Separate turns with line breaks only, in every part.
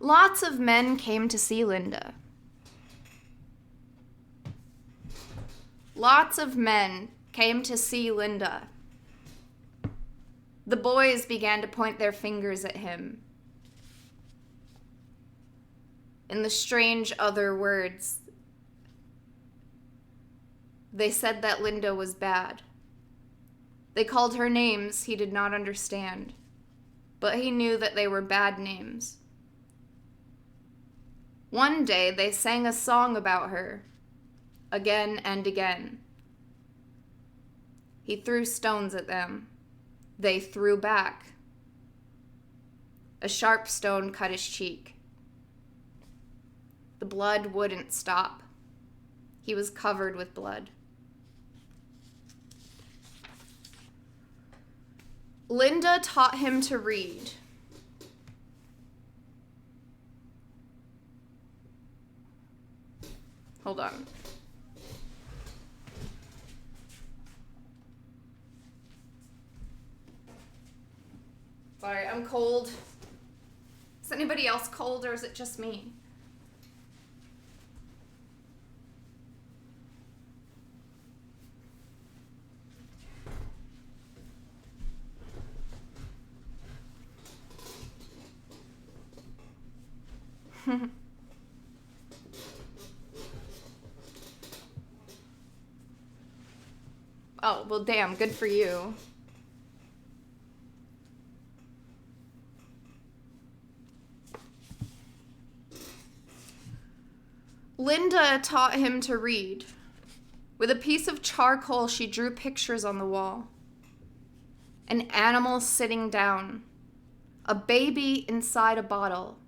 Lots of men came to see Linda. Lots of men came to see Linda. The boys began to point their fingers at him. In the strange other words, they said that Linda was bad. They called her names he did not understand, but he knew that they were bad names. One day they sang a song about her, again and again. He threw stones at them. They threw back. A sharp stone cut his cheek. The blood wouldn't stop. He was covered with blood. Linda taught him to read. Hold on. Sorry, I'm cold. Is anybody else cold, or is it just me? Oh, well, damn, good for you. Linda taught him to read. With a piece of charcoal, she drew pictures on the wall. An animal sitting down. A baby inside a bottle.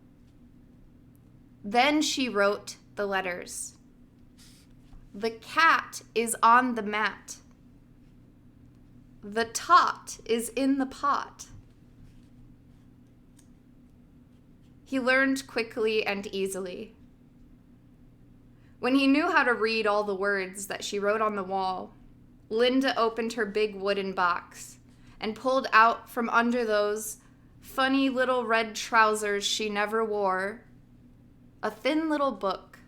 Then she wrote the letters. The cat is on the mat. The tot is in the pot. He learned quickly and easily. When he knew how to read all the words that she wrote on the wall, Linda opened her big wooden box and pulled out from under those funny little red trousers she never wore a thin little book.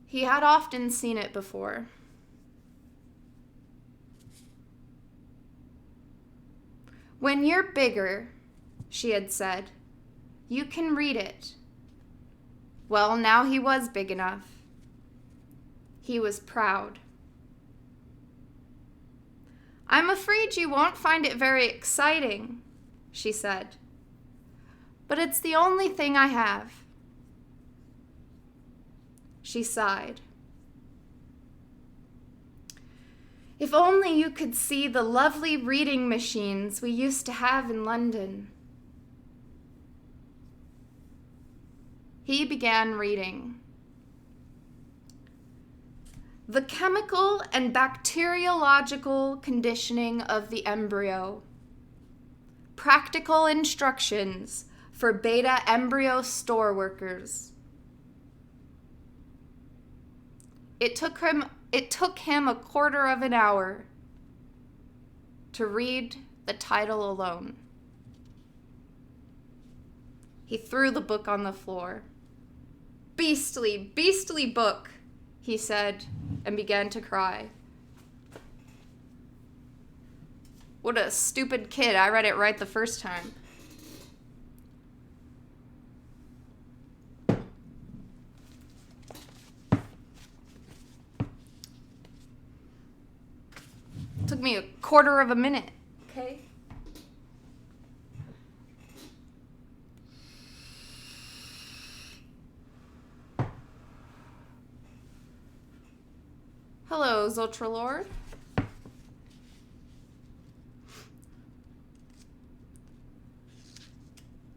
He had often seen it before. When you're bigger, she had said, you can read it. Well, now he was big enough. He was proud. I'm afraid you won't find it very exciting, she said. But it's the only thing I have. She sighed. If only you could see the lovely reading machines we used to have in London. He began reading. The chemical and bacteriological conditioning of the embryo. Practical instructions for beta embryo store workers. It took him a quarter of an hour to read the title alone. He threw the book on the floor. Beastly, beastly book, he said, and began to cry. What a stupid kid. I read it right the first time. Took me a quarter of a minute, okay? Hello, Zotralord.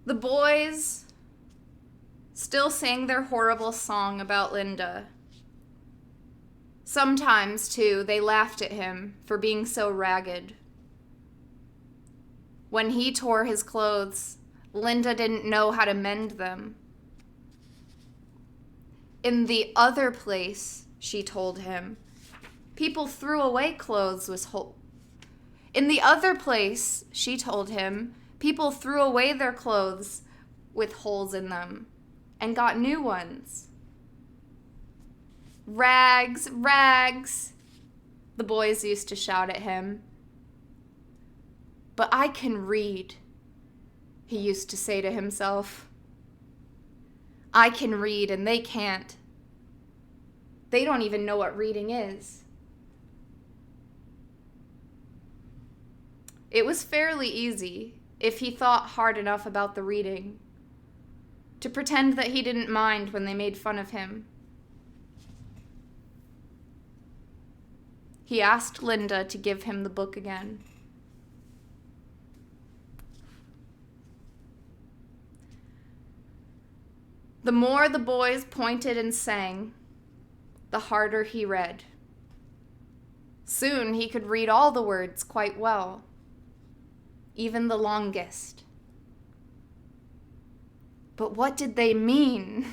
The boys still sang their horrible song about Linda. Sometimes, too, they laughed at him for being so ragged. When he tore his clothes, Linda didn't know how to mend them. In the other place, she told him, people threw away clothes In the other place, she told him, people threw away their clothes with holes in them and got new ones. "Rags, Rags," the boys used to shout at him. "But I can read," he used to say to himself. "I can read and they can't. They don't even know what reading is." It was fairly easy, if he thought hard enough about the reading, to pretend that he didn't mind when they made fun of him. He asked Linda to give him the book again. The more the boys pointed and sang, the harder he read. Soon he could read all the words quite well, even the longest. But what did they mean?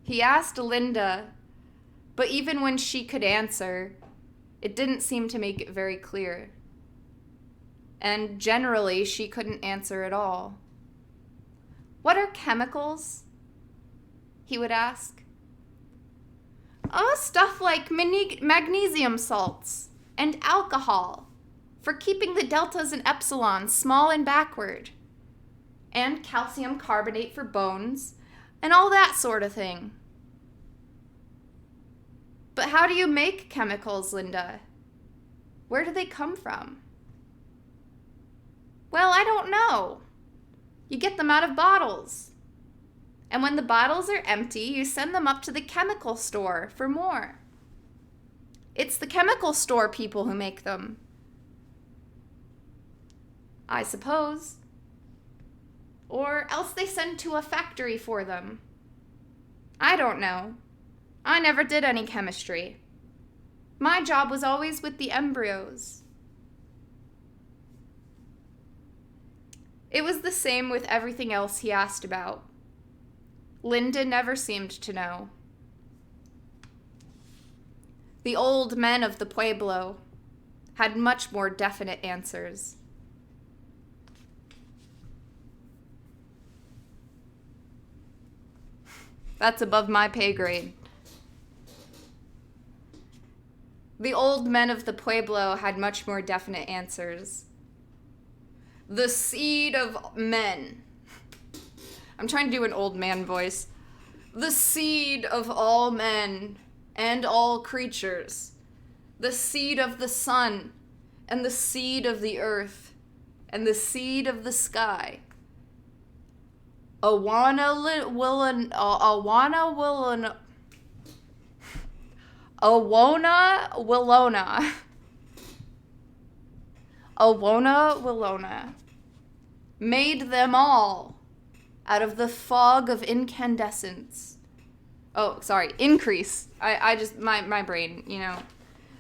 He asked Linda, but even when she could answer, it didn't seem to make it very clear. And generally, she couldn't answer at all. "What are chemicals?" he would ask. "Oh, stuff like magnesium salts and alcohol for keeping the deltas and epsilons small and backward, and calcium carbonate for bones, and all that sort of thing." "But how do you make chemicals, Linda? Where do they come from?" "Well, I don't know. You get them out of bottles. And when the bottles are empty, you send them up to the chemical store for more. It's the chemical store people who make them." "I suppose. Or else they send to a factory for them. I don't know. I never did any chemistry. My job was always with the embryos." It was the same with everything else he asked about. Linda never seemed to know. The old men of the pueblo had much more definite answers. That's above my pay grade. The old men of the pueblo had much more definite answers. The seed of men. I'm trying to do an old man voice. The seed of all men and all creatures. The seed of the sun and the seed of the earth and the seed of the sky. Awona Willona made them all out of the fog of incandescence. Oh, sorry, increase. I just, my brain, you know.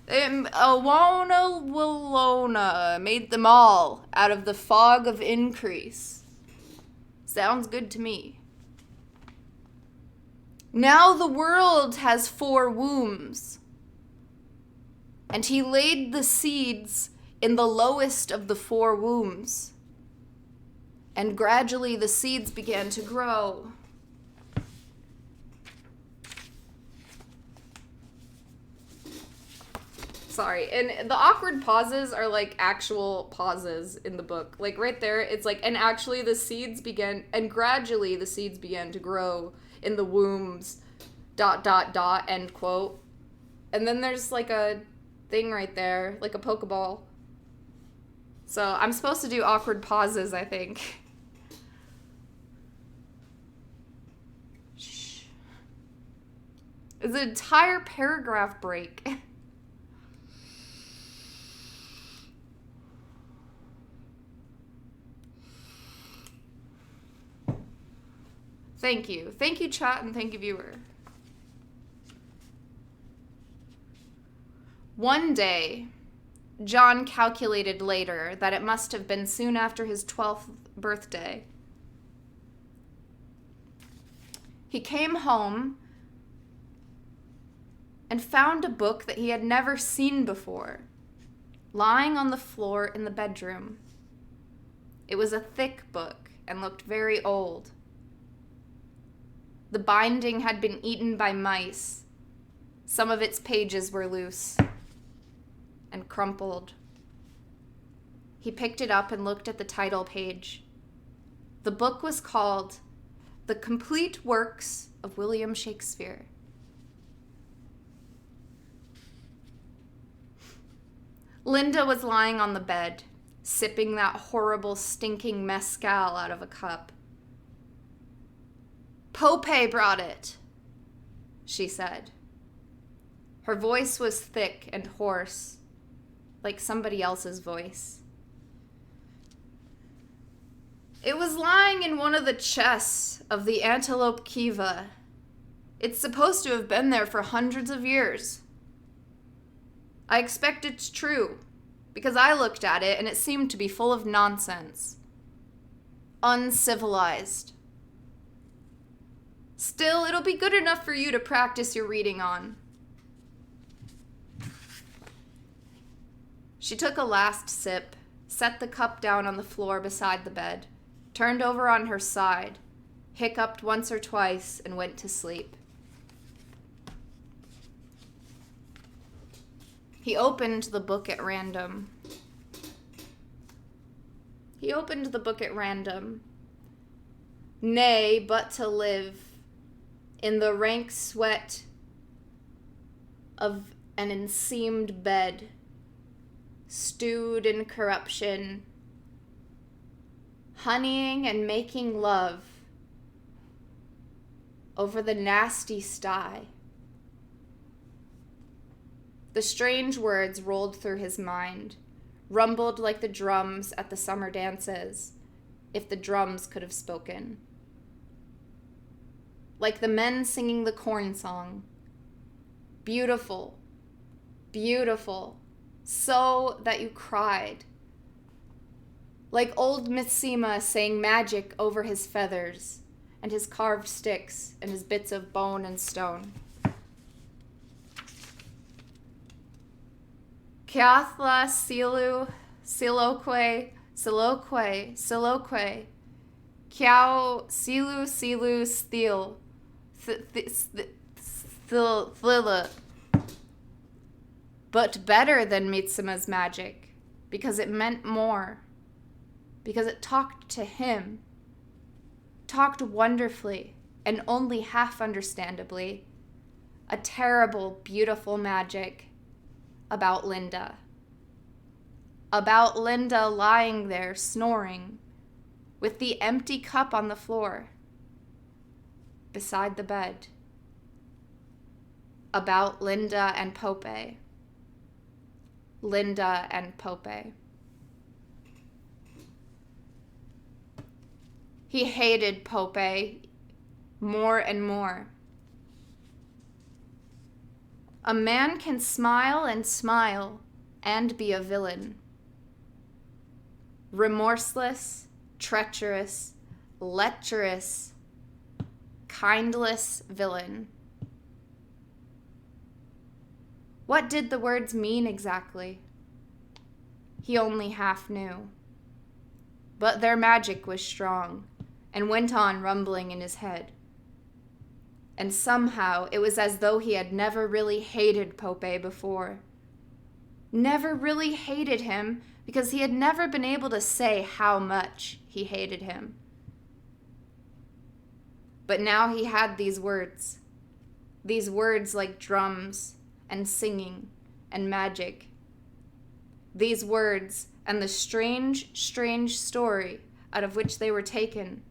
Awona Willona made them all out of the fog of increase. Sounds good to me. Now the world has 4 wombs, and he laid the seeds in the lowest of the 4 wombs, and gradually the seeds began to grow. Sorry, and the awkward pauses are like actual pauses in the book. Like right there, it's like, and actually the seeds began, and gradually the seeds began to grow in the wombs, ... end quote. And then there's like a thing right there, like a Pokeball. So I'm supposed to do awkward pauses, I think. Shh. It's an entire paragraph break. Thank you. Thank you, chat, and thank you, viewer. One day, John calculated later that it must have been soon after his 12th birthday. He came home and found a book that he had never seen before, lying on the floor in the bedroom. It was a thick book and and looked very old. The binding had been eaten by mice. Some of its pages were loose and crumpled. He picked it up and looked at the title page. The book was called The Complete Works of William Shakespeare. Linda was lying on the bed, sipping that horrible, stinking mezcal out of a cup. "Pope brought it," she said. Her voice was thick and hoarse, like somebody else's voice. "It was lying in one of the chests of the Antelope Kiva. It's supposed to have been there for hundreds of years. I expect it's true, because I looked at it and it seemed to be full of nonsense. Uncivilized. Still, it'll be good enough for you to practice your reading on." She took a last sip, set the cup down on the floor beside the bed, turned over on her side, hiccuped once or twice, and went to sleep. He opened the book at random. Nay, but to live in the rank sweat of an enseamed bed, stewed in corruption, honeying and making love over the nasty sty. The strange words rolled through his mind, rumbled like the drums at the summer dances, if the drums could have spoken. Like the men singing the corn song. Beautiful, beautiful, so that you cried. Like old Mitsima saying magic over his feathers, and his carved sticks, and his bits of bone and stone. Kiathla silu, siloque, Kiao silu stil, thila. But better than Mitsima's magic, because it meant more, because it talked to him, talked wonderfully and only half understandably, a terrible, beautiful magic about Linda. About Linda lying there snoring with the empty cup on the floor beside the bed. About Linda and Pope. Linda and Pope. He hated Pope more and more. A man can smile and be a villain. Remorseless, treacherous, lecherous, kindless villain. What did the words mean exactly? He only half knew. But their magic was strong and went on rumbling in his head. And somehow it was as though he had never really hated Pope before. Never really hated him because he had never been able to say how much he hated him. But now he had these words like drums and singing and magic. These words and the strange, strange story out of which they were taken.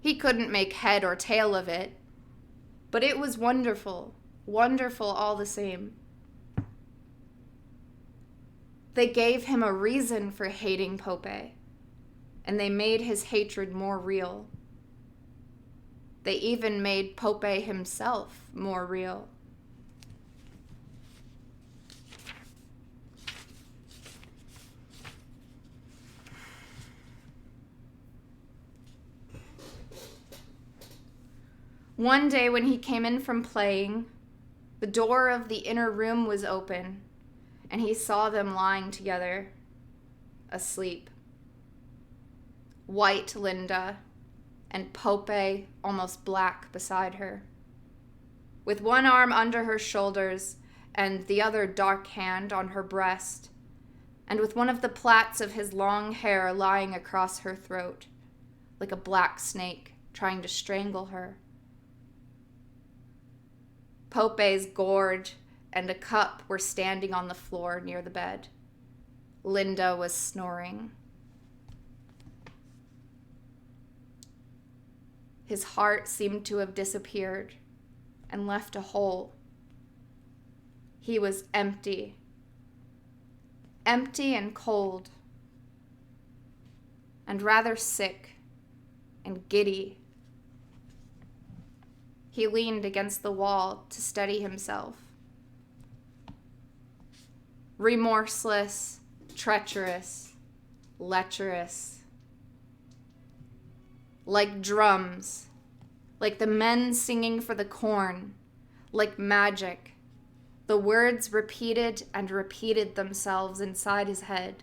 He couldn't make head or tail of it, but it was wonderful, wonderful all the same. They gave him a reason for hating Pope, and they made his hatred more real. They even made Pope himself more real. One day when he came in from playing, the door of the inner room was open, and he saw them lying together, asleep. white Linda, and Pope almost black beside her. With one arm under her shoulders and the other dark hand on her breast, and with one of the plaits of his long hair lying across her throat, like a black snake trying to strangle her. Pope's gourd and a cup were standing on the floor near the bed. Linda was snoring. His heart seemed to have disappeared and left a hole. He was empty. Empty and cold, and rather sick and giddy. He leaned against the wall to steady himself. Remorseless, treacherous, lecherous. Like drums, like the men singing for the corn, like magic. The words repeated and repeated themselves inside his head.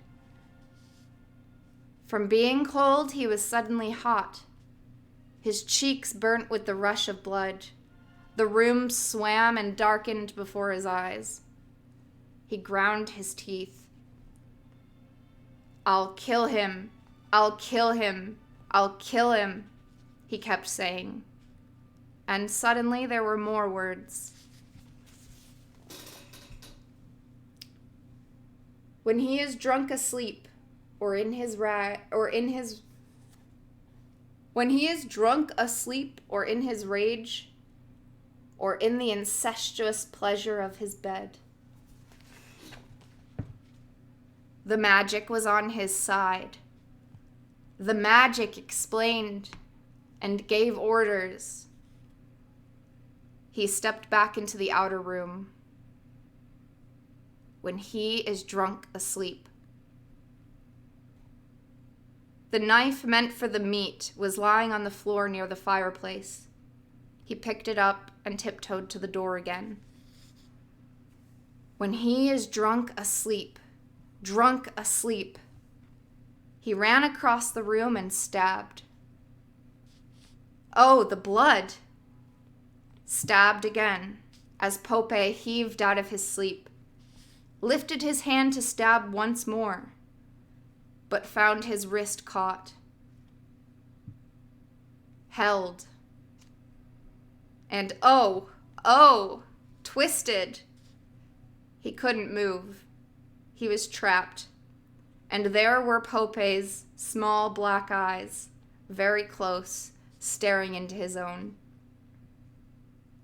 From being cold, he was suddenly hot. His cheeks burnt with the rush of blood. The room swam and darkened before his eyes. He ground his teeth. "I'll kill him. I'll kill him. I'll kill him," he kept saying. And suddenly there were more words. When he is drunk asleep, when he is drunk asleep or in his rage, or in the incestuous pleasure of his bed, the magic was on his side. The magic explained and gave orders. He stepped back into the outer room. When he is drunk asleep. The knife meant for the meat was lying on the floor near the fireplace. He picked it up and tiptoed to the door again. When he is drunk asleep. Drunk asleep. He ran across the room and stabbed. Oh, the blood! Stabbed again, as Pope heaved out of his sleep, lifted his hand to stab once more, but found his wrist caught. Held. And oh, twisted. He couldn't move. He was trapped. And there were Pope's small black eyes, very close, staring into his own.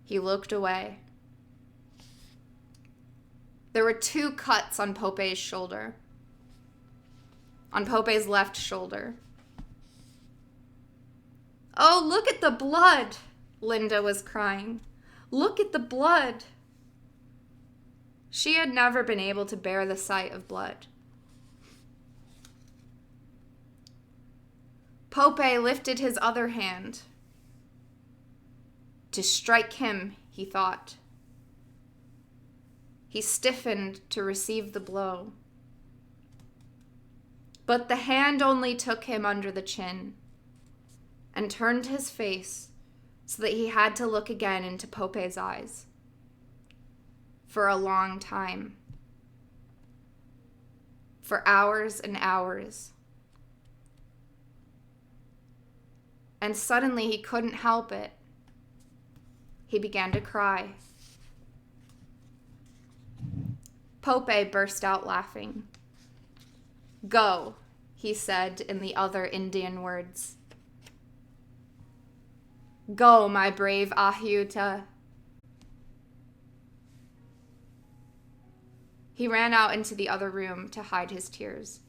He looked away. There were 2 cuts on Pope's shoulder. On Pope's left shoulder. "Oh, look at the blood," Linda was crying. "Look at the blood." She had never been able to bear the sight of blood. Pope lifted his other hand. To strike him, he thought. He stiffened to receive the blow. But the hand only took him under the chin and turned his face so that he had to look again into Pope's eyes. For a long time. For hours and hours. And suddenly he couldn't help it. He began to cry. Pope burst out laughing. "Go," he said in the other Indian words. "Go, my brave Ahiuta." He ran out into the other room to hide his tears.